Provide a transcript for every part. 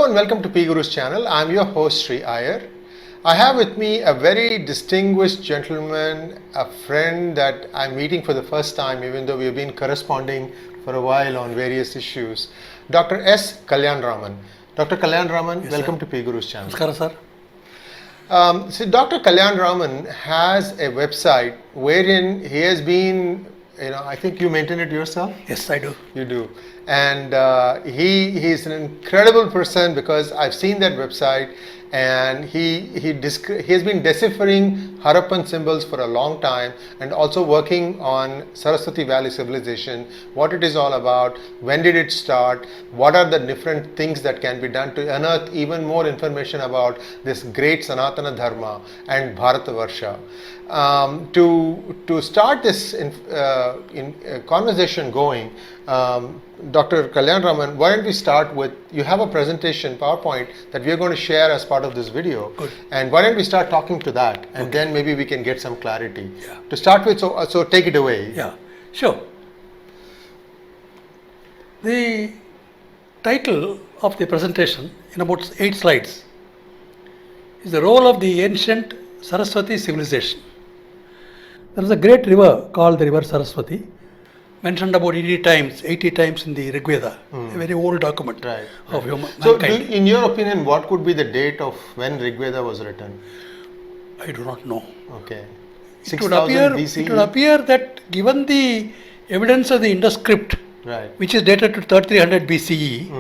and welcome to PGurus channel. I am your host Sri Iyer. I have with me a very distinguished gentleman, a friend that I'm meeting for the first time, even though we've been corresponding for a while on various issues. Dr. S Kalyanaraman. Dr. Kalyanaraman, yes, welcome to PGurus channel. Namaskar, sir. So Dr. Kalyanaraman has a website wherein he has been, I think you maintain it yourself? Yes, I do. You do. And he's an incredible person because I've seen that website, and he has been deciphering Harappan symbols for a long time and also working on Saraswati Valley civilization, what it is all about, when did it start, what are the different things that can be done to unearth even more information about this great Sanatana Dharma and Bharatavarsha. To start this conversation going, Dr. Kalyanaraman, why don't we start with, you have a presentation, PowerPoint, that we are going to share as part of this video. Good. And why don't we start talking to that, and then maybe we can get some clarity. Yeah. To start with, so take it away. Yeah, sure. The title of the presentation, in about 8 slides, is the role of the ancient Saraswati civilization. There is a great river called the river Saraswati, mentioned about 80 times in the Rig Veda, a very old document of human So, mankind. in your opinion, what could be the date of when Rig Veda was written? I do not know. Okay. It would appear that given the evidence of the Indus script, which is dated to 3300 BCE,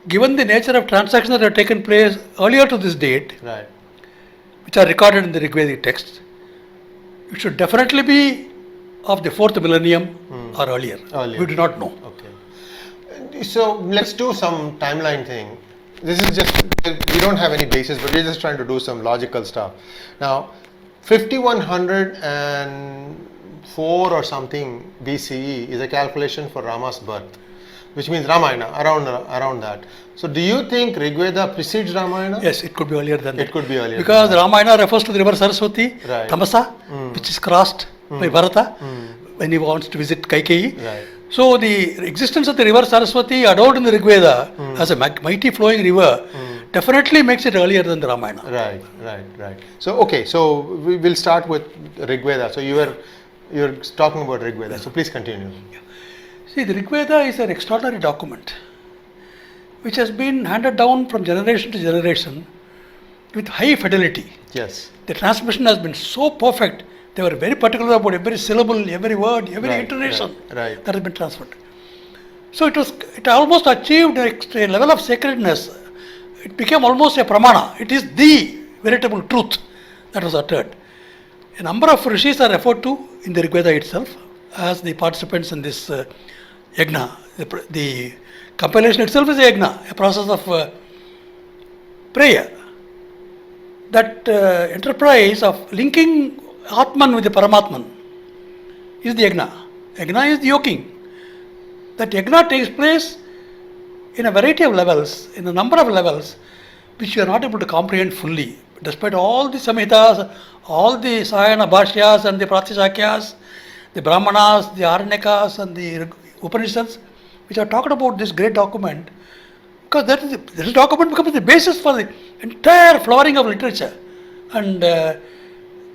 given the nature of transactions that have taken place earlier to this date, which are recorded in the Rig Vedic texts, it should definitely be of the 4th millennium or earlier. We do not know. Okay. So let's do some timeline thing. This is just, we don't have any basis, but we're just trying to do some logical stuff. Now, 5104 or something BCE is a calculation for Rama's birth, which means Ramayana, around that. So do you think Rig Veda precedes Ramayana? Yes, it could be earlier than that. It could be earlier. Because Ramayana refers to the river Saraswati, Tamasa, which is crossed by Bharata when he wants to visit Kaikeyi. So the existence of the river Saraswati adorned in the Rig Veda as a mighty flowing river definitely makes it earlier than the Ramayana. Right. So okay, so we will start with Rig Veda. So you're talking about Rig Veda. So please continue. See, the Rig Veda is an extraordinary document which has been handed down from generation to generation with high fidelity. Yes. The transmission has been so perfect. They were very particular about every syllable, every word, every intonation that has been transferred. So it almost achieved a level of sacredness. It became almost a pramana. It is the veritable truth that was uttered. A number of rishis are referred to in the Rig Veda itself as the participants in this yagna. The compilation itself is a yagna, a process of prayer. That enterprise of linking Atman with the Paramatman is the yagna. Yagna is the yoking. That yagna takes place in a variety of levels, in a number of levels, which you are not able to comprehend fully. Despite all the Samhitas, all the Sayana Bhashyas and the Pratishakyas, the Brahmanas, the Aranyakas and the Upanishads, which are talked about this great document, because this document becomes the basis for the entire flowering of literature and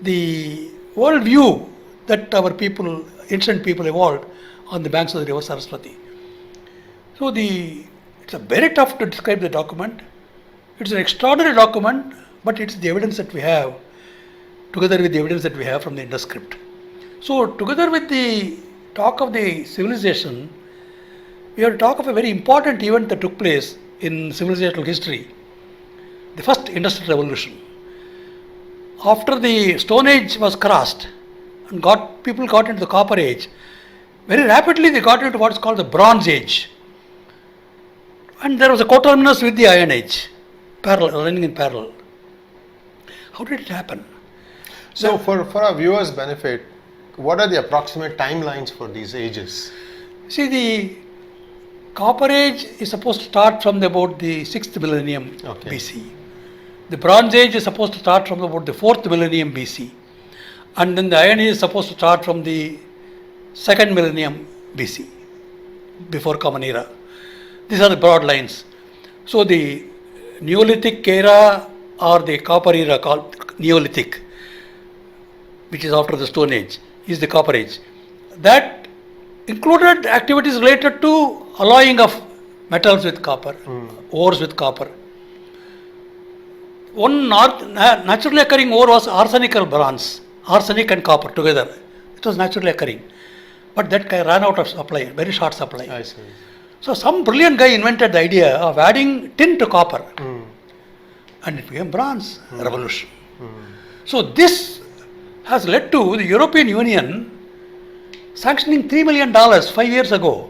the world view that our people, ancient people, evolved on the banks of the river Saraswati. So it's very tough to describe the document. It's an extraordinary document, but it's the evidence that we have, together with the evidence that we have from the Indus script. So together with the talk of the civilization, we have to talk of a very important event that took place in civilizational history, the first industrial revolution. After the Stone Age was crossed and people got into the Copper Age, very rapidly they got into what is called the Bronze Age. And there was a coterminus with the Iron Age, running in parallel. How did it happen? So for our viewers' benefit, what are the approximate timelines for these ages? See, the Copper Age is supposed to start from about the 6th millennium BC. The Bronze Age is supposed to start from about the 4th millennium BC. And then the Iron Age is supposed to start from the 2nd millennium BC, before Common Era. These are the broad lines. So the Neolithic era or the copper era called Neolithic, which is after the Stone Age, is the Copper Age. That included activities related to alloying of metals with copper, ores with copper. One naturally occurring ore was arsenical bronze, arsenic and copper together. It was naturally occurring. But that ran out of supply, very short supply. I see. So some brilliant guy invented the idea of adding tin to copper. And it became bronze revolution. So this has led to the European Union sanctioning $3 million 5 years ago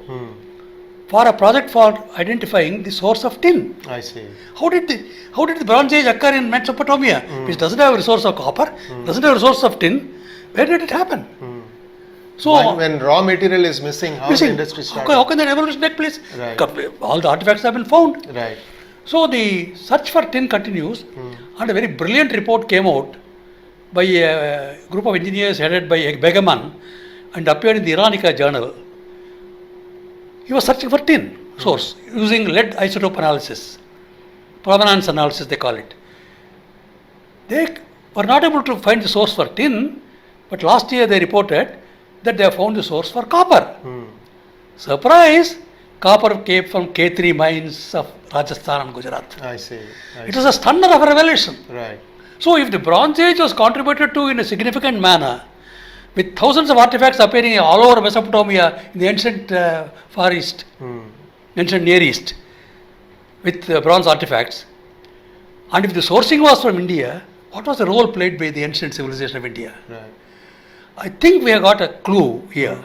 for a project for identifying the source of tin. I see. How did the Bronze Age occur in Mesopotamia, which doesn't have a resource of copper, doesn't have a resource of tin? Where did it happen? So when raw material is missing, how the industry started? How can the revolution take place? Right. All the artifacts have been found. Right. So the search for tin continues, and a very brilliant report came out by a group of engineers headed by Begaman and appeared in the Iranica journal. He was searching for tin source using lead isotope analysis, provenance analysis they call it. They were not able to find the source for tin, but last year they reported that they have found the source for copper. Surprise! Copper came from K3 mines of Rajasthan and Gujarat. I see. It was a stunner of a revelation. Right. So if the Bronze Age was contributed to in a significant manner, with thousands of artifacts appearing all over Mesopotamia in the ancient Far East, ancient Near East, with bronze artifacts, and if the sourcing was from India, what was the role played by the ancient civilization of India? Right. I think we have got a clue here.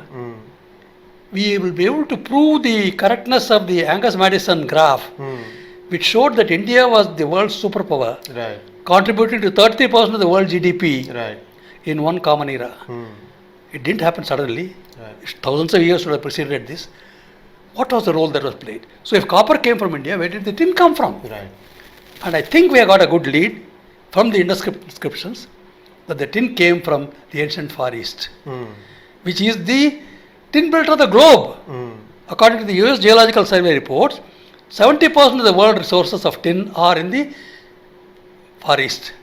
We will be able to prove the correctness of the Angus-Madison graph, which showed that India was the world's superpower, Right. contributing to 30% of the world GDP Right. in one common era. It didn't happen suddenly. Right. Thousands of years should have preceded this. What was the role that was played? So if copper came from India, where did the tin come from? Right. And I think we have got a good lead from the inscriptions that the tin came from the ancient Far East, which is the tin belt of the globe. According to the US Geological Survey reports, 70% of the world resources of tin are in the Far East.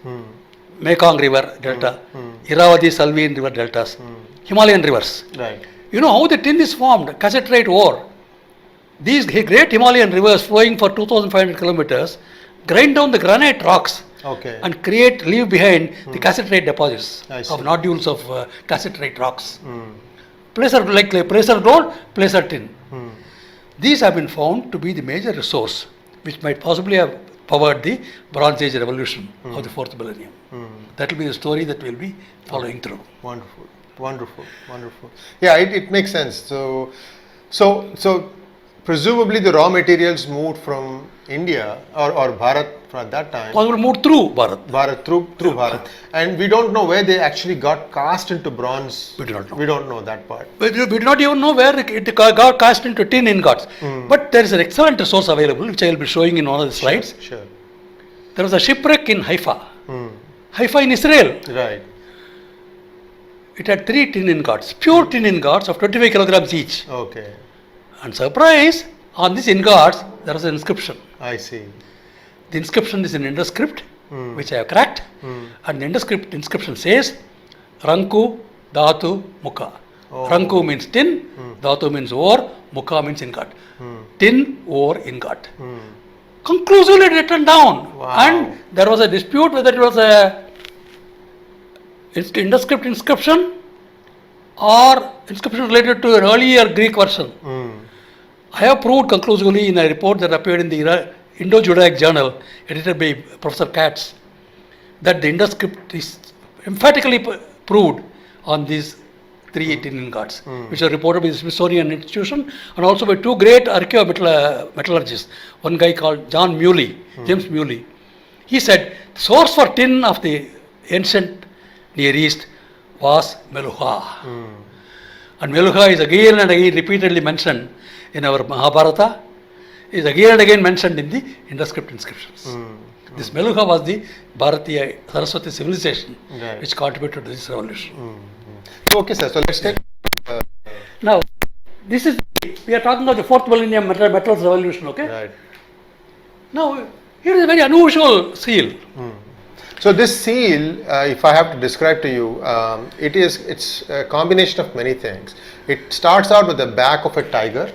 Mekong River Delta, Irrawaddy Salween River Deltas, Himalayan rivers. Right. You know how the tin is formed? Cassiterite ore. These great Himalayan rivers flowing for 2,500 kilometers grind down the granite rocks and leave behind the cassiterite deposits of nodules of cassiterite rocks. Placer gold, placer tin. These have been found to be the major resource which might possibly have powered the Bronze Age revolution of the 4th millennium. That will be the story that we will be following through. Wonderful, wonderful, wonderful. Yeah, it makes sense. So presumably the raw materials moved from India or Bharat at that time. Possibly moved through Bharat. Through Bharat. And we don't know where they actually got cast into bronze. We do not know. We don't know that part. We do not even know where it got cast into tin ingots. But there is an excellent resource available, which I will be showing in one of the slides. Sure. There was a shipwreck in Haifa. Haifa in Israel. Right. It had 3 tin ingots, pure tin ingots of 25 kilograms each. Okay. And surprise, on these ingots, there was an inscription. I see. The inscription is in Indus script, which I have cracked. And the inscription says, Ranku, Dhatu, Mukha. Ranku means tin, Dhatu means ore, Mukha means ingot. Tin, ore, ingot. Conclusively written down. Wow. And there was a dispute whether it was a Indus script inscription or inscription related to an earlier Greek version. I have proved conclusively in a report that appeared in the Indo-Judaic journal, edited by Professor Katz, that the Indus script is emphatically proved on these 3 tin ingots, which are reported by the Smithsonian Institution and also by 2 great archaeometallurgists. One guy called James Muley. He said the source for tin of the ancient Near East was Meluha. And Meluha is again and again repeatedly mentioned in our Mahabharata, is again and again mentioned in the Indus script inscriptions. This Meluha was the Bharatiya Saraswati civilization which contributed to this revolution. Okay, sir. So let's take. Now, we are talking of the 4th millennium metals revolution, okay? Right. Now, here is a very unusual seal. So this seal, if I have to describe to you, it's a combination of many things. It starts out with the back of a tiger,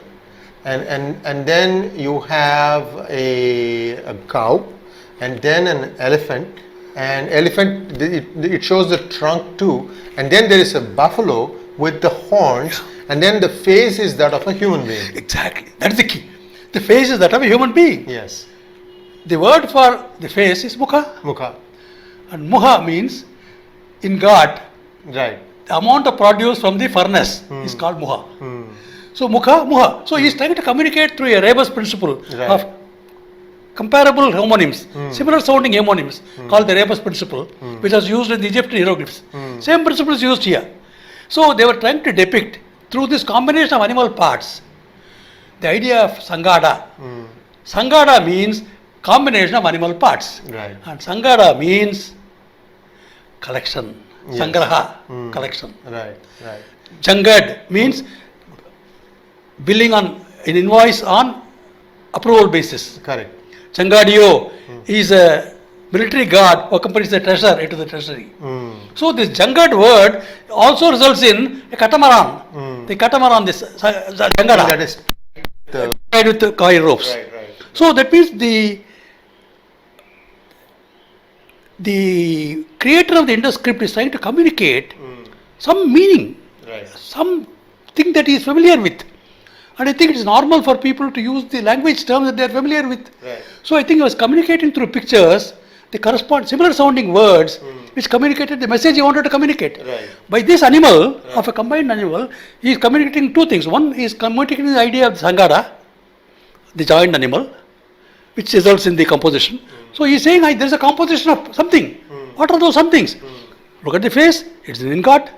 and then you have a cow, and then an elephant. And elephant, it shows the trunk too, and then there is a buffalo with the horns, and then the face is that of a human being. Exactly, that's the key. The face is that of a human being. Yes. The word for the face is mukha. Mukha. And muha means in God, Right. the amount of produce from the furnace is called muha. So mukha, muha. So he is trying to communicate through a rebus principle of comparable homonyms, similar sounding homonyms called the rebus principle, which was used in the Egyptian hieroglyphs. Same principle is used here. So they were trying to depict through this combination of animal parts the idea of sangada. Sangada means combination of animal parts. Right. And sangada means collection. Yes. Sangraha, collection. Right. Right. Jangad means billing on an invoice on approval basis. Correct. Changadio is a military guard who accompanies the treasurer into the treasury. So this Jangad word also results in a catamaran. The catamaran, this Jangada. That is the Tied with the coil ropes. right. So that means the creator of the Indus script is trying to communicate some meaning, Right. something that he is familiar with. And I think it is normal for people to use the language terms that they are familiar with. Right. So I think he was communicating through pictures, the correspond similar sounding words which communicated the message he wanted to communicate. Right. By this animal, of a combined animal, he is communicating two things. One is communicating the idea of the Sangada, the joined animal, which results in the composition. So he is saying there is a composition of something. What are those somethings? Look at the face, it's an ingot.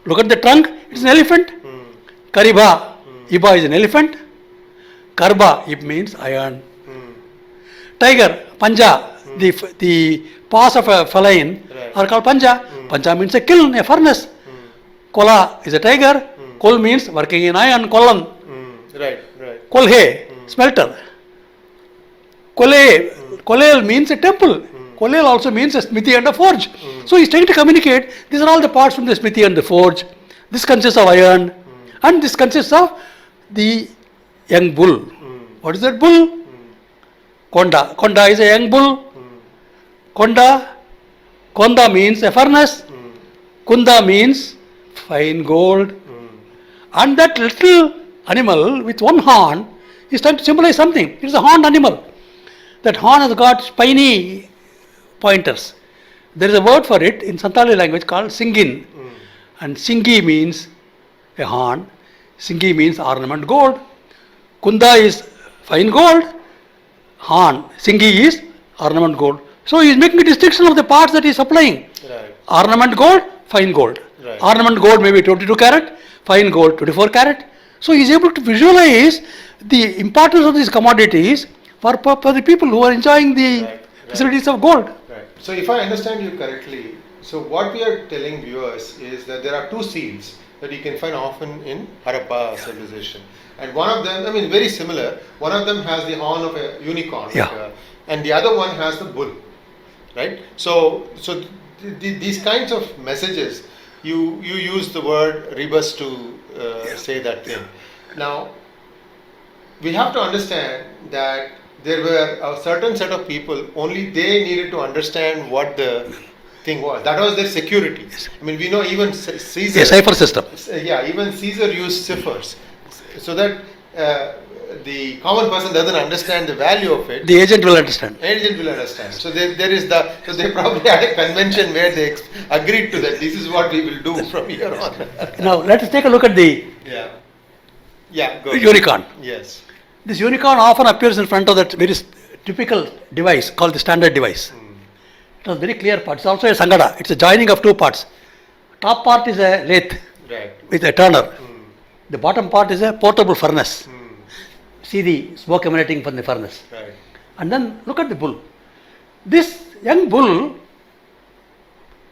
Look at the trunk, it's an elephant. Kariba, Iba is an elephant. Karba, it means iron. Tiger, Panja, the paws of a feline are called Panja. Panja means a kiln, a furnace. Kola is a tiger. Kol means working in iron, kolan. Right. Kolhe, smelter. Kolel means a temple. Kolel also means a smithy and a forge. So he's trying to communicate, these are all the parts from the smithy and the forge. This consists of iron, and this consists of the young bull. What is that bull? Konda. Konda is a young bull. Konda means a furnace. Kunda means fine gold. And that little animal with one horn is trying to symbolize something. It is a horned animal. That horn has got spiny pointers. There is a word for it in Santali language called singin. And singi means a horn. Singi means ornament gold. Kunda is fine gold. Horn. Singi is ornament gold. So he is making a distinction of the parts that he is supplying. Right. Ornament gold, fine gold. Right. Ornament gold may be 22 carat, fine gold 24 carat. So he is able to visualize the importance of these commodities for the people who are enjoying the facilities of gold. Right. So if I understand you correctly, so what we are telling viewers is that there are two seals that you can find often in Harappa civilization. And one of them, I mean very similar, one of them has the horn of a unicorn, and the other one has the bull, right? So these kinds of messages, you use the word rebus to say that thing. Now, we have to understand that there were a certain set of people, only they needed to understand what the thing was. That was their security. I mean, we know even Caesar. A cipher system. Even Caesar used ciphers, so that the common person doesn't understand the value of it. The agent will understand. So there is so they probably had a convention where they agreed to that. This is what we will do from here on. Now let us take a look at the Go unicorn. Yes. This unicorn often appears in front of that very typical device called the standard device. It has very clear parts. It's also a sangada. It's a joining of two parts. Top part is a lathe with a turner. The bottom part is a portable furnace. See the smoke emanating from the furnace. Right. And then look at the bull. This young bull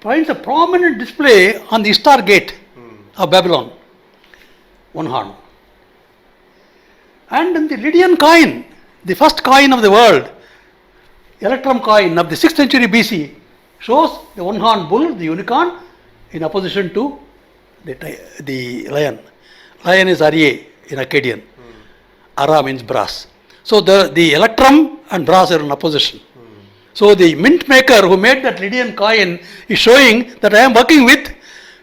finds a prominent display on the Ishtar gate of Babylon. One horn. And in the Lydian coin, the first coin of the world, electrum coin of the 6th century BC shows the one-horned bull, the unicorn, in opposition to the lion. Lion is Arye in Akkadian. Ara means brass. So the electrum and brass are in opposition. So the mint maker who made that Lydian coin is showing that I am working with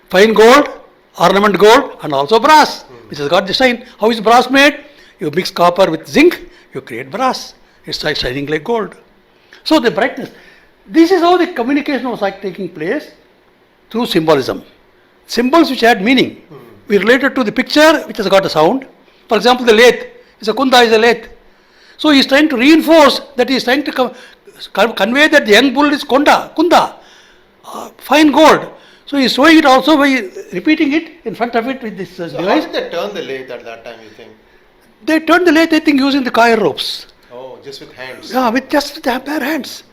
fine gold, ornament gold, and also brass, which has got the shine. How is brass made? You mix copper with zinc, you create brass. It's like shining like gold. So the brightness. This is how the communication was like taking place through symbolism. Symbols which had meaning. We related to the picture which has got a sound. For example, the lathe. It's a kunda is a lathe. So he is trying to reinforce that he is trying to convey that the young bull is kunda, fine gold. So he is showing it also by repeating it in front of it with this device. How did they turn the lathe at that time, you think? They turned the lathe, I think, using the coir ropes. Oh, just with hands? Yeah, with just their bare hands.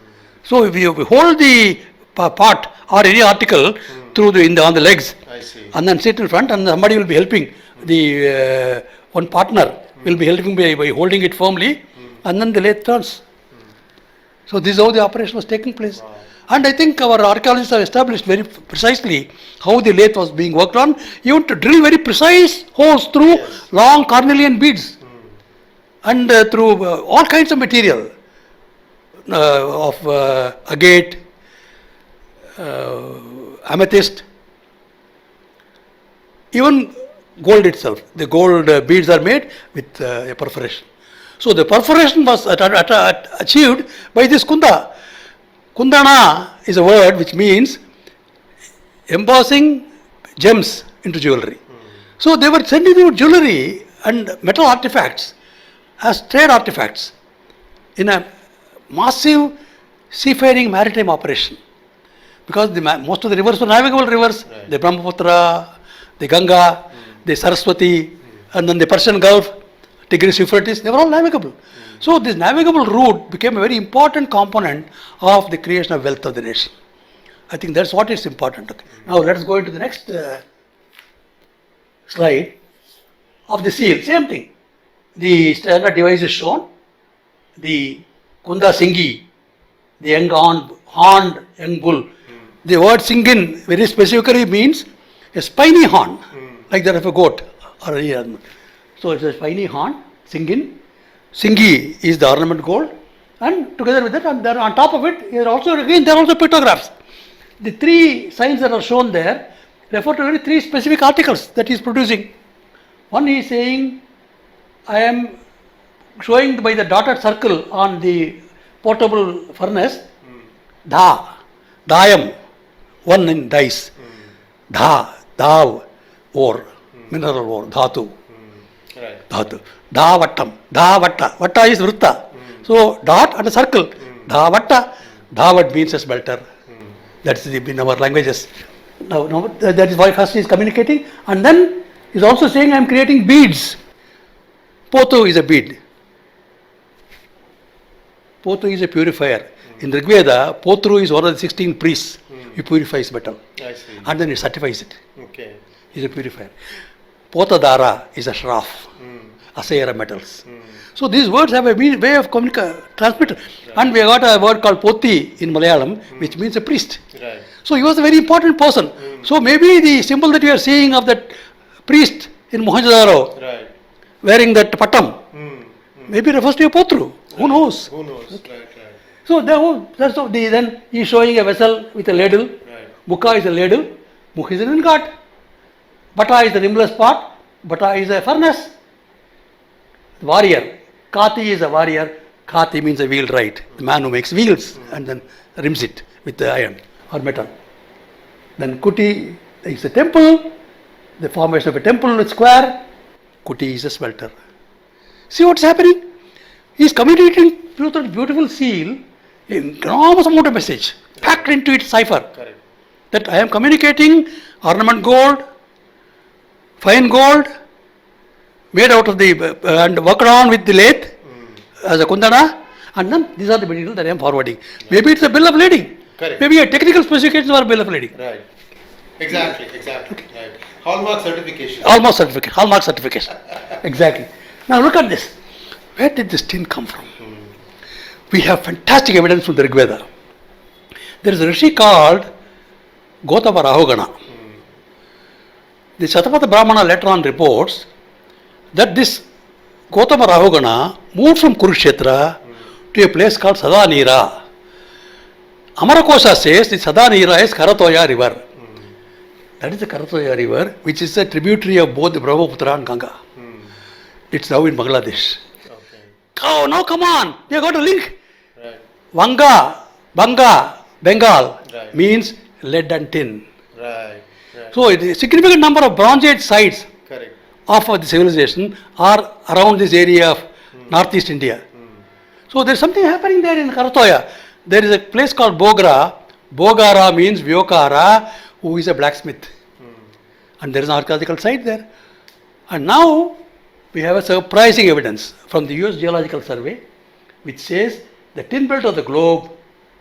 So if you hold the part or any article through on the legs, I see. And then sit in front, and somebody will be helping. The one partner will be helping by holding it firmly, and then the lathe turns. So this is how the operation was taking place. Wow. And I think our archaeologists have established very precisely how the lathe was being worked on, even to drill very precise holes through long cornelian beads and through all kinds of material of agate, amethyst, even gold itself. The gold beads are made with a perforation. So the perforation was achieved by this kunda. Kundana is a word which means embossing gems into jewelry. So they were sending out jewelry and metal artifacts as trade artifacts in a massive seafaring maritime operation. Because most of the rivers were navigable rivers, the Brahmaputra, the Ganga, the Saraswati, and then the Persian Gulf, Tigris, Euphrates, they were all navigable. So this navigable route became a very important component of the creation of wealth of the nation. I think that's what is important. Okay. Now let us go into the next slide of the seal. Same thing. The standard device is shown. The Kunda Singi, the young horned young bull. The word Singin very specifically means a spiny horn, like that of a goat or a deer. So it's a spiny horn, Singin. Singi is the ornament gold, and together with that, and there on top of it, there are also pictographs. The three signs that are shown there refer to three specific articles that he is producing. One, he is saying, I am showing by the dotted circle on the portable furnace, dayam, one in dice, dav, ore, mineral ore, dhatu. Right. Dhatu. Dhavattam. Dhavatta. Vatta is vritta. So dot and a circle. Dhavatta. Dhavat means a smelter. That's in our languages. Now that is why first he is communicating. And then he is also saying I am creating beads. Potu is a bead. Potu is a purifier. In Rig Veda, Potru is one of the 16 priests. He purifies metal. I see. And then he certifies it. Okay. He is a purifier. Potadara is a shraf. Asayara metals. So these words have a way of transmitting. And we got a word called Poti in Malayalam, which means a priest. Right. So he was a very important person. So maybe the symbol that you are seeing of that priest in Mohenjo-daro, Right. wearing that patam, maybe refers to a potru. Who knows? Who knows? Right. So then he is showing a vessel with a ladle. Right. Mukha is a ladle. Mukh is an ingot. Bata is the rimless pot. Bata is a furnace. Warrior. Kati is a warrior. Kati means a wheelwright, the man who makes wheels and then rims it with the iron or metal. Then Kuti is a temple, the formation of a temple with square. Kuti is a smelter. See what's happening? He is communicating through the beautiful seal an enormous amount of message packed into its cipher. Correct. That I am communicating ornament gold, fine gold, made out of the and worked on with the lathe as a kundana, and then these are the materials that I am forwarding. Maybe it's a bill of lading. Correct. Maybe a technical specifications for a bill of lading. Right. Exactly. Right. Hallmark certification. Hallmark certification. Exactly. Now look at this. Where did this tin come from? we have fantastic evidence from the Rig Veda. There is a rishi called Gotama Rahugana. The Shatapatha Brahmana later on reports that this Gotama Rahugana moved from Kurukshetra to a place called Sadanira. Amarakosha says the Sadanira is Karatoya river. That is the Karatoya river, which is a tributary of both the Brahmaputra and Ganga. It's now in Bangladesh. Okay. Oh, now come on, we have got a link. Right. Banga, Bengal Right. means lead and tin. Right. Right. So, a significant number of Bronze Age sites Correct. of the civilization are around this area of northeast India. So, there is something happening there in Karatoya. There is a place called Bogra. Bogara means Vyokara, who is a blacksmith. And there is an archaeological site there. And now, we have a surprising evidence from the US Geological Survey, which says the tin belt of the globe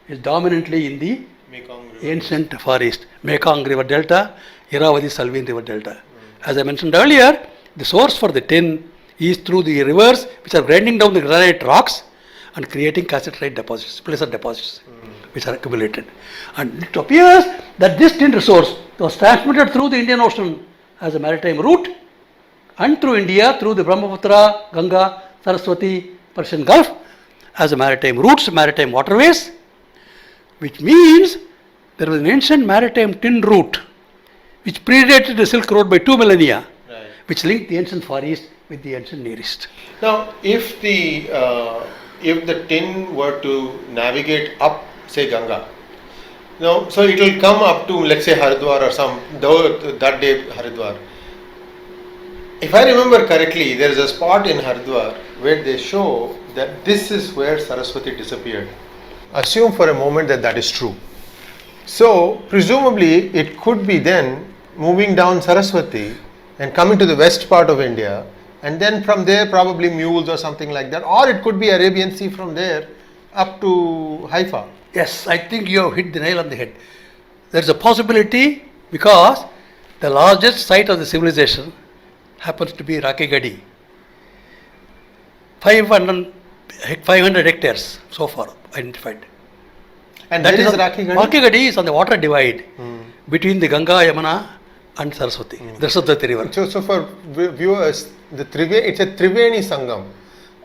is dominantly in the Mekong River. ancient Far East, Mekong River Delta, Irrawaddy Salween River Delta. As I mentioned earlier, the source for the tin is through the rivers which are grinding down the granite rocks and creating cassiterite deposits, placer deposits, which are accumulated. And it appears that this tin resource was transmitted through the Indian Ocean as a maritime route and through India through the Brahmaputra, Ganga, Saraswati, Persian Gulf as a maritime routes, maritime waterways, which means there was an ancient maritime tin route which predated the Silk Road by 2 millennia, Right. which linked the ancient Far East with the ancient Near East. Now, if the tin were to navigate up, say Ganga, so it will come up to, let's say, Haridwar or that day Haridwar. If I remember correctly, there is a spot in Haridwar where they show that this is where Saraswati disappeared. Assume for a moment that that is true. So, presumably, it could be then moving down Saraswati and coming to the west part of India, and then from there probably mules or something like that, or it could be Arabian Sea from there up to Haifa. Yes, I think you have hit the nail on the head. There is a possibility because the largest site of the civilization happens to be Rakegadi. 500 hectares so far identified. And That there is on- Rakegadi? Rakegadi is on the water divide between the Ganga, Yamuna and Saraswati, the Saraswati river. So for viewers, it's a Triveni Sangam.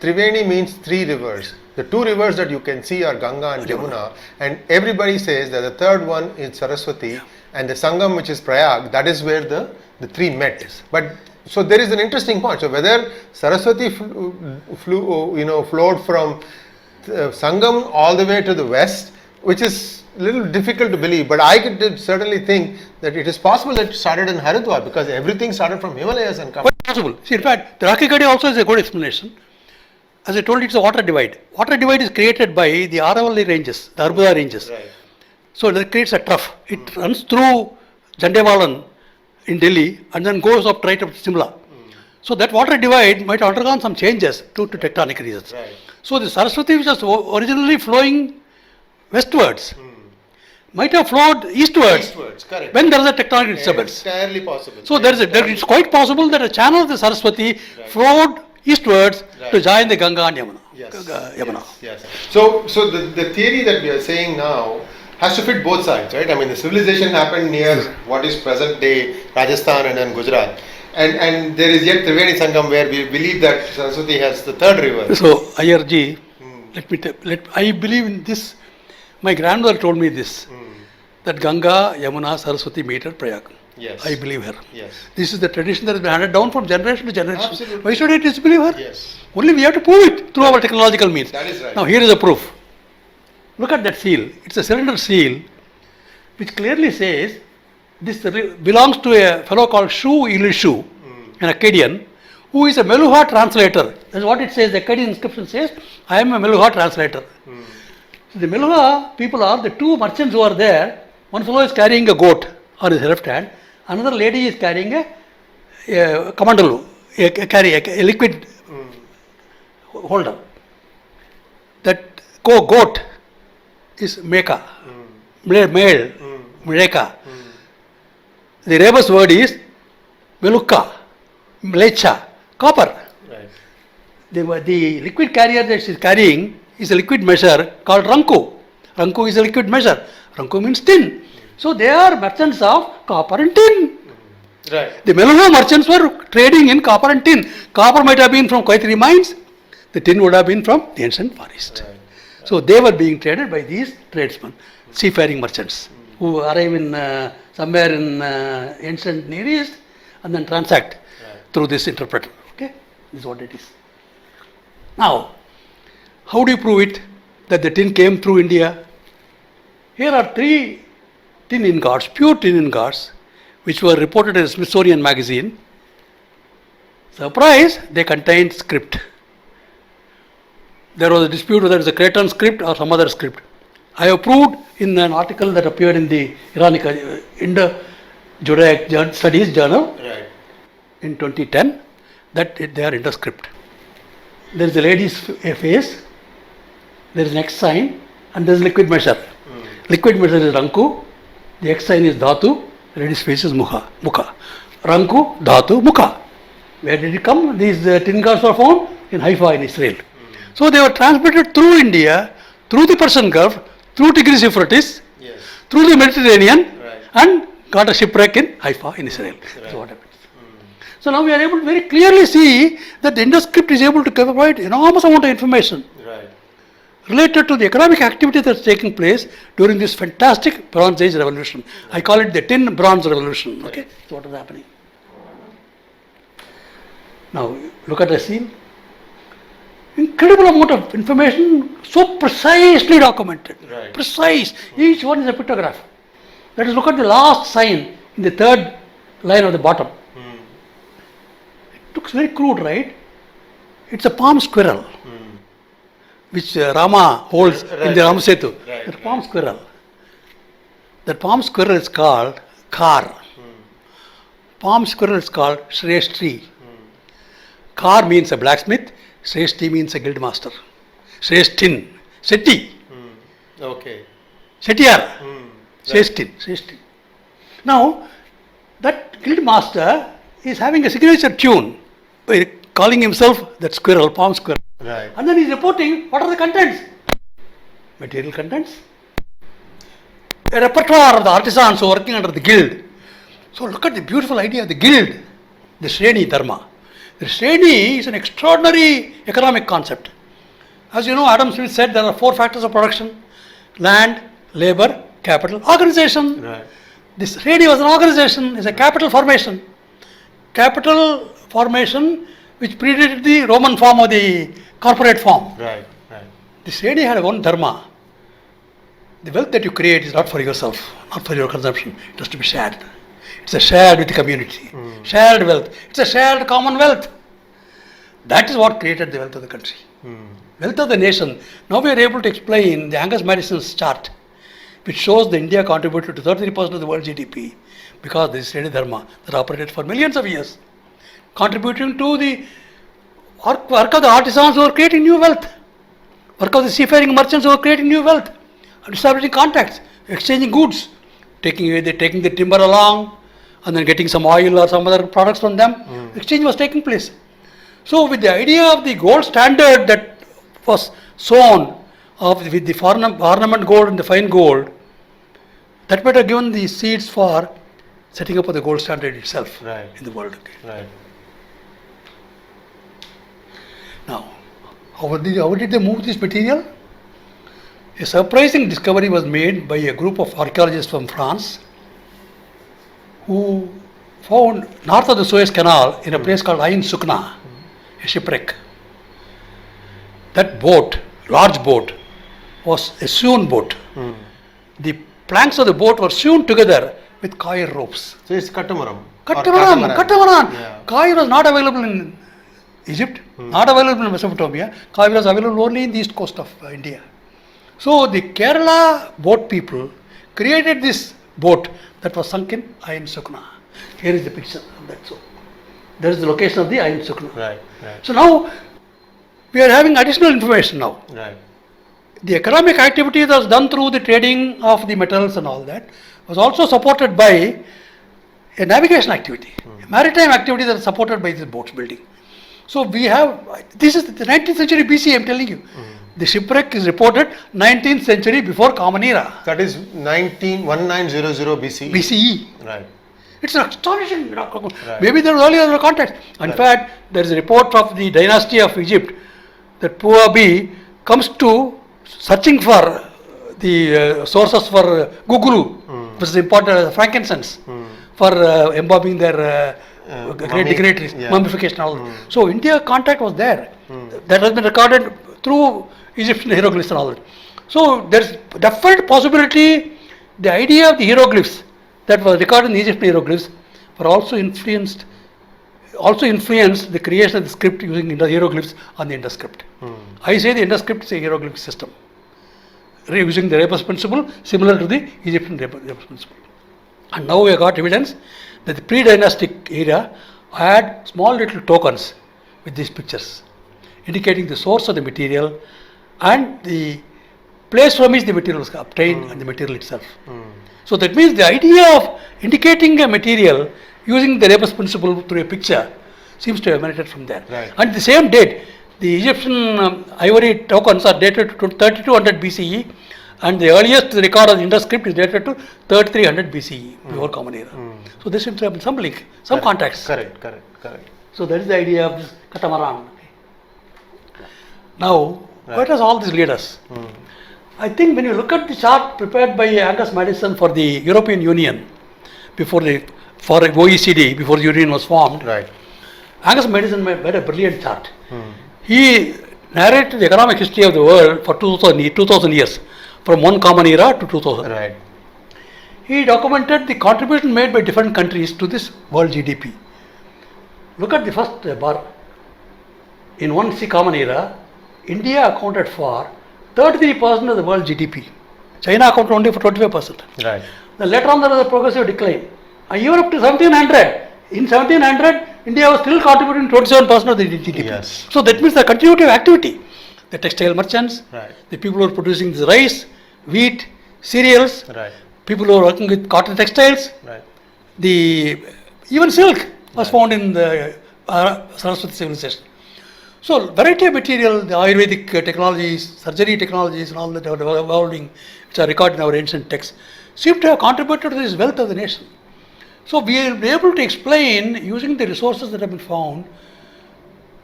Triveni means three rivers. The two rivers that you can see are Ganga and Yamuna, and everybody says that the third one is Saraswati, and the Sangam, which is Prayag, that is where the three met. But so there is an interesting point. So whether Saraswati flowed from Sangam all the way to the west, which is a little difficult to believe, but I could certainly think that it is possible that it started in Haridwar because everything started from Himalayas and come. Quite possible. See, in fact, the Rakegadi also is a good explanation. As I told you, it's a water divide. Water divide is created by the Aravalli ranges, the Arbuda ranges. Right. So that creates a trough. It runs through Jandewalan in Delhi and then goes up right up to Simla. So that water divide might have undergone some changes due to tectonic reasons. Right. So the Saraswati, which was originally flowing westwards, might have flowed eastwards Correct. when there is a tectonic disturbance. Entirely possible. So it's quite possible that a channel of the Saraswati flowed eastwards to join the Ganga and Yamuna. Yes. Yamuna. Yes. So the theory that we are saying now has to fit both sides, right? I mean, the civilization happened near what is present day Rajasthan and then Gujarat. And there is yet Triveni Sangam where we believe that Saraswati has the third river. So, IRG, I believe in this. My grandmother told me this, that Ganga, Yamuna, Saraswati meet at Prayag. Yes. I believe her. Yes. This is the tradition that has been handed down from generation to generation. Absolutely. Why should I disbelieve her? Yes. Only we have to prove it through our technological means. That is right. Now, here is a proof. Look at that seal. It's a cylinder seal which clearly says this belongs to a fellow called Shu Ilishu, an Akkadian, who is a Meluha translator. That's what it says. The Akkadian inscription says, I am a Meluha translator. So the Meluha people are the two merchants who are there. One fellow is carrying a goat on his left hand. Another lady is carrying a kamandalu, a liquid holder. That goat is Meka, male, Mreka. The rebus word is Meluka, Mlecha, copper. Right. The liquid carrier that she is carrying is a liquid measure called Ranku. Ranku is a liquid measure. Ranku means tin. So they are merchants of copper and tin. Right. The Melano merchants were trading in copper and tin. Copper might have been from Koitri mines. The tin would have been from the ancient Far East. Right. So they were being traded by these tradesmen, seafaring merchants, who arrive in somewhere in ancient Near East and then transact through this interpreter. Okay, this is what it is. Now, how do you prove it that the tin came through India? Here are 3 tin ingots, pure tin ingots, which were reported in Smithsonian magazine. Surprise, they contained script. There was a dispute whether it's a Cretan script or some other script. I have proved in an article that appeared in the Iranic Indo-Judaic Studies Journal in 2010 that they are Indo script. There is a lady's face, there is an X sign, and there is liquid measure. Liquid measure is Ranku, the X sign is Dhatu, the lady's face is Mukha. Ranku, Dhatu, Mukha. Where did it come? These tin gods were found in Haifa in Israel. So they were transmitted through India, through the Persian Gulf, through Tigris Euphrates, through the Mediterranean, and got a shipwreck in Haifa in Israel. That's what happens. So now we are able to very clearly see that the Indo script is able to provide enormous amount of information related to the economic activity that's taking place during this fantastic Bronze Age revolution. I call it the Tin Bronze Revolution. Okay, so what is happening? Now look at the scene. Incredible amount of information, so precisely documented. Precise. Each one is a pictograph. Let us look at the last sign in the 3rd line of the bottom. It looks very crude, right? It's a palm squirrel, which Rama holds in the Ramsetu. That palm squirrel. That palm squirrel is called Kar. Palm squirrel is called Shrestri. Kar means a blacksmith. Shreshti means a guild master. Shreshtin. Seti. Okay. Setiar. Shreshtin. Now, that guild master is having a signature tune by calling himself that squirrel, palm squirrel. And then he's reporting what are the contents. Material contents. A repertoire of the artisans working under the guild. So look at the beautiful idea of the guild, the Shreni Dharma. The Shreni is an extraordinary economic concept. As you know, Adam Smith said there are 4 factors of production: land, labor, capital, organization. This Shreni was an organization, is a capital formation. Capital formation which predated the Roman form or the corporate form. The Shreni had one dharma. The wealth that you create is not for yourself, not for your consumption. It has to be shared. It's a shared with the community. Shared wealth. It's a shared common wealth. That is what created the wealth of the country. Wealth of the nation. Now we are able to explain the Angus Madison's chart, which shows the India contributed to 33% of the world GDP because this Shreni Dharma that operated for millions of years, contributing to the work of the artisans who are creating new wealth, work of the seafaring merchants who are creating new wealth, establishing contacts, exchanging goods, taking the timber along, and then getting some oil or some other products from them. Exchange was taking place. So with the idea of the gold standard that was sown with the ornament gold and the fine gold, that might have given the seeds for setting up of the gold standard itself in the world. Now, how did they move this material? A surprising discovery was made by a group of archaeologists from France who found north of the Suez Canal in a place called Ain Sukna, a shipwreck. That boat, large boat, was a sewn boat. The planks of the boat were sewn together with coir ropes. So it's catamaran. Catamaran. Coir was not available in Egypt, not available in Mesopotamia. Coir was available only in the east coast of India. So the Kerala boat people created this boat that was sunk in Ain Sukna. Here is the picture of that. So there is the location of the Ain Sukna. So now we are having additional information now. The economic activity that was done through the trading of the metals and all that was also supported by a navigation activity, a maritime activity that is supported by this boats building. So we have, this is the 19th century BC, I am telling you. The shipwreck is reported 19th century before Common Era. That is 1900 BCE. BCE. Right. It's an astonishing. Maybe there was earlier context. In fact, there is a report of the dynasty of Egypt that Puabi comes to searching for the sources for guguru, which is important as frankincense, for embalming their great dignitaries, mummification, all. So India contact was there. That has been recorded through Egyptian hieroglyphs and all that. So there is definite possibility the idea of the hieroglyphs that was recorded in the Egyptian hieroglyphs were also influenced the creation of the script using the hieroglyphs on the Indus script. I say the Indus script is a hieroglyphic system using the rebus principle similar to the Egyptian rebus principle. And now we have got evidence that the pre-dynastic era had small little tokens with these pictures indicating the source of the material and the place from which the material was obtained and the material itself. So that means the idea of indicating a material using the rebus principle through a picture seems to have emanated from there. Right. And the same date, the Egyptian ivory tokens are dated to 3200 BCE and the earliest record of the Indus script is dated to 3300 BCE, before Common Era. So there seems to have been some link, some context. Correct. So that is the idea of this catamaran. Now, where does all this lead us? I think when you look at the chart prepared by Angus Madison for the European Union for OECD, before the Union was formed, Right. Angus Madison made a brilliant chart. He narrated the economic history of the world for 2000 years, from one Common Era to 2000. Right. He documented the contribution made by different countries to this world GDP. Look at the first bar. In one Common Era, India accounted for 33% of the world GDP. China accounted only for 25%. Right. Then later on there was a progressive decline. And even up to 1700, in 1700, India was still contributing 27% of the GDP. Yes. So that means the continuity of activity. The textile merchants, Right. the people who are producing this rice, wheat, cereals, Right. people who are working with cotton textiles, Right. even silk was found in the Saraswati civilization. So variety of material, the Ayurvedic technologies, surgery technologies and all that are evolving, which are recorded in our ancient texts, seem to have contributed to this wealth of the nation. So we will be able to explain using the resources that have been found.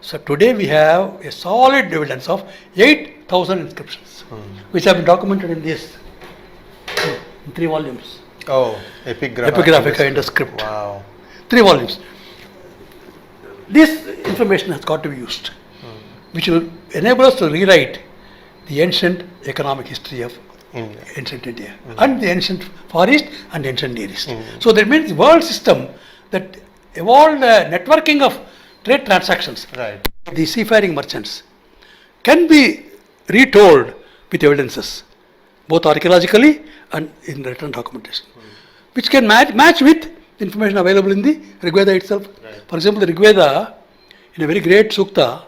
So today we have a solid evidence of 8,000 inscriptions, which have been documented in this, in 3 volumes. Oh, Epigraphica Indus script. Wow. 3 volumes. This information has got to be used, which will enable us to rewrite the ancient economic history of ancient India and the ancient Far East and ancient Near East. So that means the world system that evolved networking of trade transactions, Right. the seafaring merchants, can be retold with evidences, both archaeologically and in written documentation, which can match with information available in the Rig Veda itself. Right. For example, the Rig Veda, in a very great sukta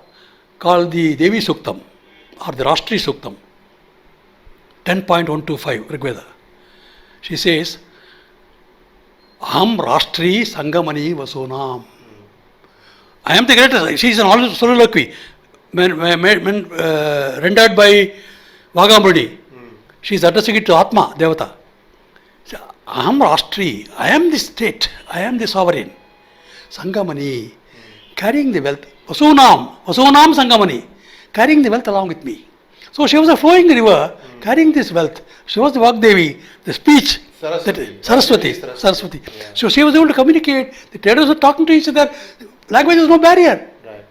called the Devi Suktam or the Rashtri Suktam, 10.125 Rig Veda. She says, Aham Rashtri Sangamani Vasunam. I am the greatest. She is an soliloquy rendered by Vagamrudi. She is addressing it to Atma, Devata. Aham Rashtri, I am the state, I am the sovereign. Sangamani, carrying the wealth. Vasunam Sangamani, carrying the wealth along with me. So she was a flowing river, carrying this wealth. She was the Vagdevi, the speech. Saraswati. Yeah. So she was able to communicate. The traders were talking to each other. Language is no barrier. Right.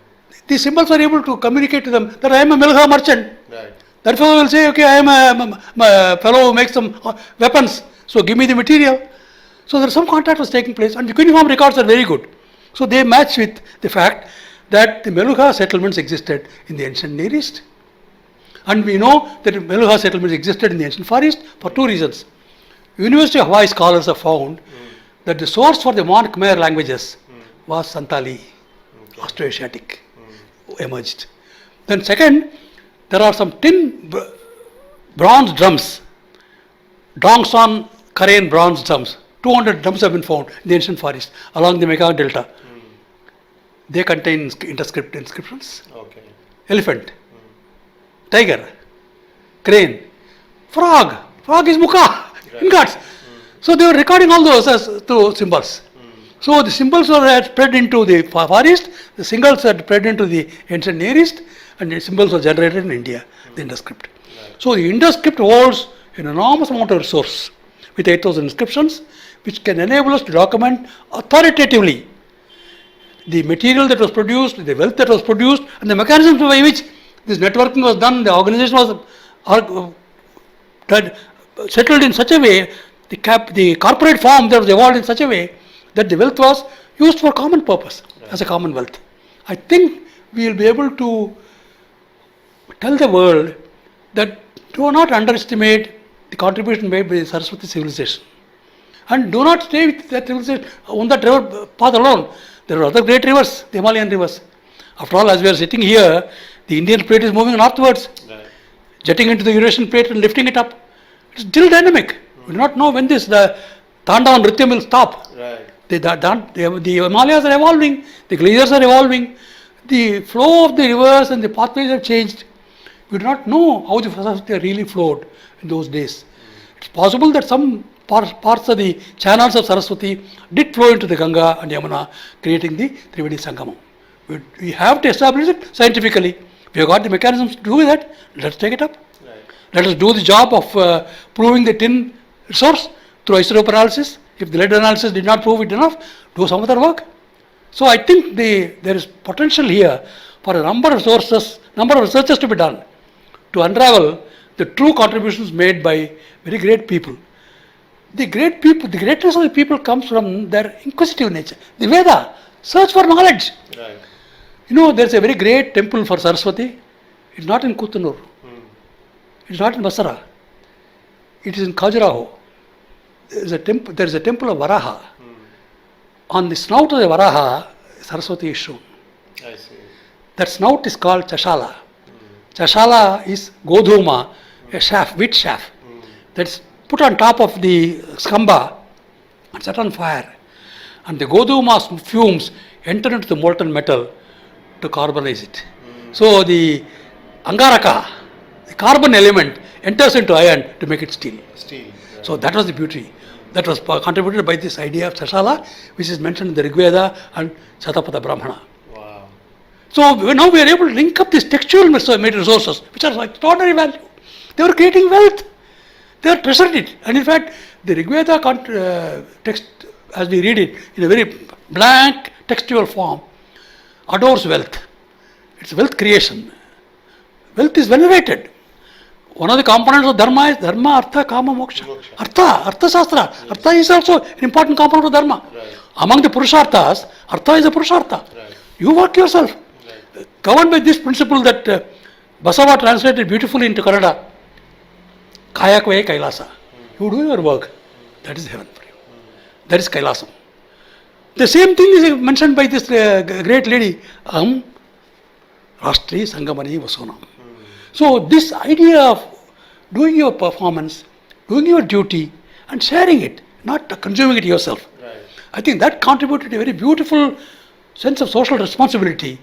These symbols are able to communicate to them that I am a Melha merchant. Right. That fellow will say, okay, I am a fellow who makes some weapons. So give me the material. So there some contact was taking place, and the cuneiform records are very good. So they match with the fact that the Meluha settlements existed in the ancient Near East. And we know that Meluha settlements existed in the ancient Far East for 2 reasons. University of Hawaii scholars have found that the source for the Mon Khmer languages was Santali, Austroasiatic, emerged. Then second, there are some tin bronze drums, Dongson Karen bronze drums. 200 drums have been found in the ancient Far East along the Mekong Delta. They contain interscript inscriptions. Okay. Elephant, tiger, crane. Frog. Frog is mukha. In gods. So they were recording all those as through symbols. So the symbols were spread into the Far East, the symbols were spread into the ancient Near East, and the symbols were generated in India, the Indus script. So the Indus script holds an enormous amount of resource with 8,000 inscriptions, which can enable us to document authoritatively the material that was produced, the wealth that was produced, and the mechanisms by which this networking was done, the organization was settled in such a way, the corporate form that was evolved in such a way that the wealth was used for common purpose, as a commonwealth. I think we will be able to tell the world that do not underestimate the contribution made by the Saraswati civilization. And do not stay with that civilization on that river path alone. There are other great rivers, the Himalayan rivers. After all, as we are sitting here, the Indian plate is moving northwards, jetting into the Eurasian plate and lifting it up. It's still dynamic. We do not know when the Tandav and Nrityam will stop. The Himalayas are evolving, the glaciers are evolving, the flow of the rivers and the pathways have changed. We do not know how the Saraswati really flowed in those days. It's possible that some parts of the channels of Saraswati did flow into the Ganga and Yamuna, creating the Trivedi Sangamam. We have to establish it scientifically. We have got the mechanisms to do that. Let's take it up. Let us do the job of proving the tin resource through isotope analysis. If the lead analysis did not prove it enough, do some other work. So I think there is potential here for a number of researches to be done to unravel the true contributions made by very great people. The greatness of the people comes from their inquisitive nature. The Veda, search for knowledge. There's a very great temple for Saraswati. It's not in Kutanur. It's not in Basara. It is in Khajuraho. There is a temple of Varaha. On the snout of the Varaha, Saraswati is shown. I see. That snout is called Chashala. Chashala is Godhuma, a shaft, wheat shaft, that's put on top of the skamba and set on fire. And the Godhuma's fumes enter into the molten metal to carbonize it. So the Angaraka, the carbon element, enters into iron to make it steel. So that was the beauty. That was contributed by this idea of Chashala, which is mentioned in the Rig Veda and Shatapada Brahmana. Wow. So now we are able to link up these textual resources, which are of extraordinary value. They were creating wealth. They are treasured it. And in fact, the Rig Veda text, as we read it, in a very blank textual form, adores wealth. It's wealth creation. Wealth is venerated. One of the components of dharma is dharma, artha, kama, moksha. Artha shastra. Artha is also an important component of dharma. Among the purusharthas, artha is a purushartha. You work yourself. Governed by this principle that Basava translated beautifully into Kannada, Kaya Kve Kailasa. You do your work. That is heaven for you. That is Kailasam. The same thing is mentioned by this great lady, Rashtriya Sangamani Vasonam. So this idea of doing your performance, doing your duty and sharing it, not consuming it yourself. I think that contributed to a very beautiful sense of social responsibility,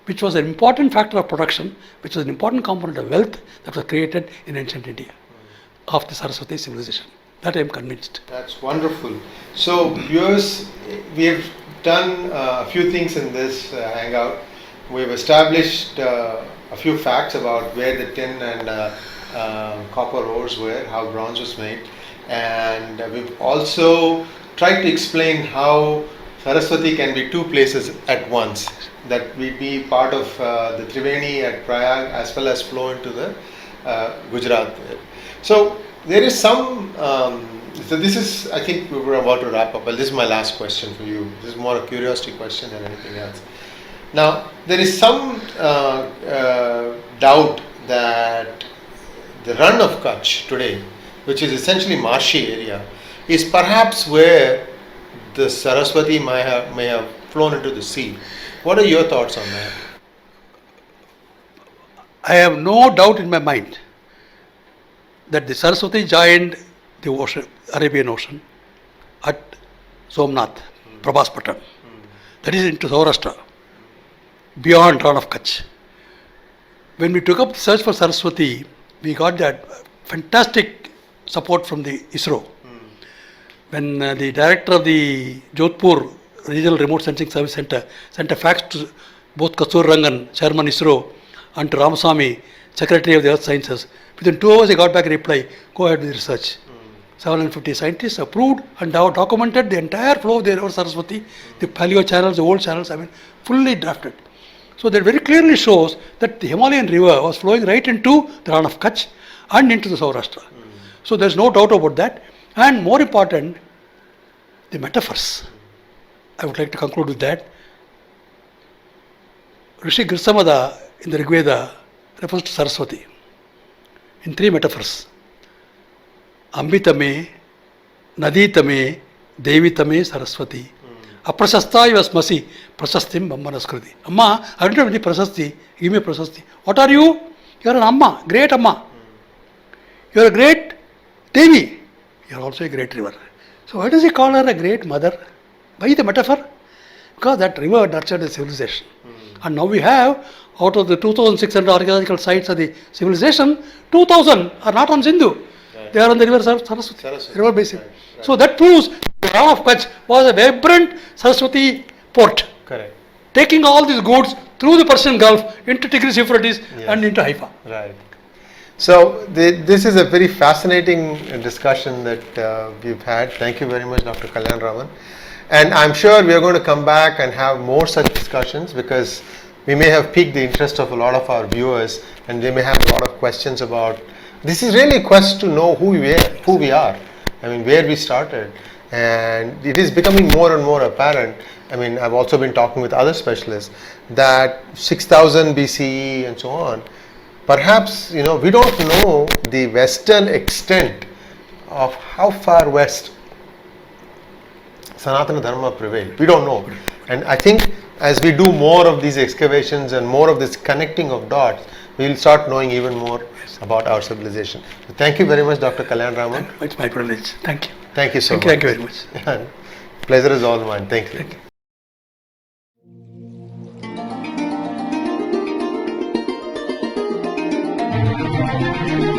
which was an important factor of production, which was an important component of wealth that was created in ancient India of the Saraswati civilization. That I am convinced. That's wonderful. So viewers, we have done a few things in this hangout. We have established a few facts about where the tin and copper ores were, how bronze was made, and we've also tried to explain how Saraswati can be two places at once, that we be part of the Triveni at Prayag as well as flow into the Gujarat. So there is some, so this is, I think we were about to wrap up, but this is my last question for you. This is more a curiosity question than anything else. Now, there is some doubt that the run of Kutch today, which is essentially marshy area, is perhaps where the Saraswati may have flown into the sea. What are your thoughts on that? I have no doubt in my mind that the Saraswati joined the ocean, Arabian Ocean at Somnath, Prabhaspatam. That is into Saurashtra, beyond run of Kutch. When we took up the search for Saraswati, we got that fantastic support from the ISRO. When the director of the Jodhpur Regional Remote Sensing Service Center sent a fax to both Kastur Rangan, Chairman ISRO, and to Ramaswamy, Secretary of the Earth Sciences, within 2 hours he got back a reply, go ahead with the research. 750 scientists approved and now documented the entire flow of the river Saraswati, the paleo channels, the old channels, fully drafted. So that very clearly shows that the Himalayan river was flowing right into the Ran of Kutch and into the Saurashtra. So there's no doubt about that. And more important, the metaphors. I would like to conclude with that. Rishi Girsamada in the Rig Veda refers to Saraswati in 3 metaphors. Ambitame, Naditame, Devitame, Saraswati. Aprasasta yasmasi, prasastim bambanaskriti. Amma, I don't have any prasasti, give me a prasasti. What are you? You are an Amma, great Amma. You are a great Devi. You are also a great river. So why does he call her a great mother? Why the metaphor? Because that river nurtured a civilization. And now we have, out of the 2,600 archaeological sites of the civilization, 2,000 are not on Sindhu. Right. They are on the river Saraswati, river basin. Right. Right. So that proves the Ran of Kutch was a vibrant Saraswati port. Correct. Taking all these goods through the Persian Gulf into Tigris Euphrates and into Haifa. Right. So this is a very fascinating discussion that we've had. Thank you very much, Dr. Kalyanaraman. And I'm sure we are going to come back and have more such discussions because we may have piqued the interest of a lot of our viewers and they may have a lot of questions about. This is really a quest to know who we are. I mean, where we started. And it is becoming more and more apparent. I mean, I've also been talking with other specialists that 6000 BCE and so on. Perhaps, we don't know the western extent of how far west Sanatana Dharma prevailed. We don't know. And I think as we do more of these excavations and more of this connecting of dots, we'll start knowing even more about our civilization. So thank you very much, Dr. Kalyanaraman. It's my privilege. Thank you. Thank you so much. Thank you very much. Pleasure is all mine. Thank you. Thank you.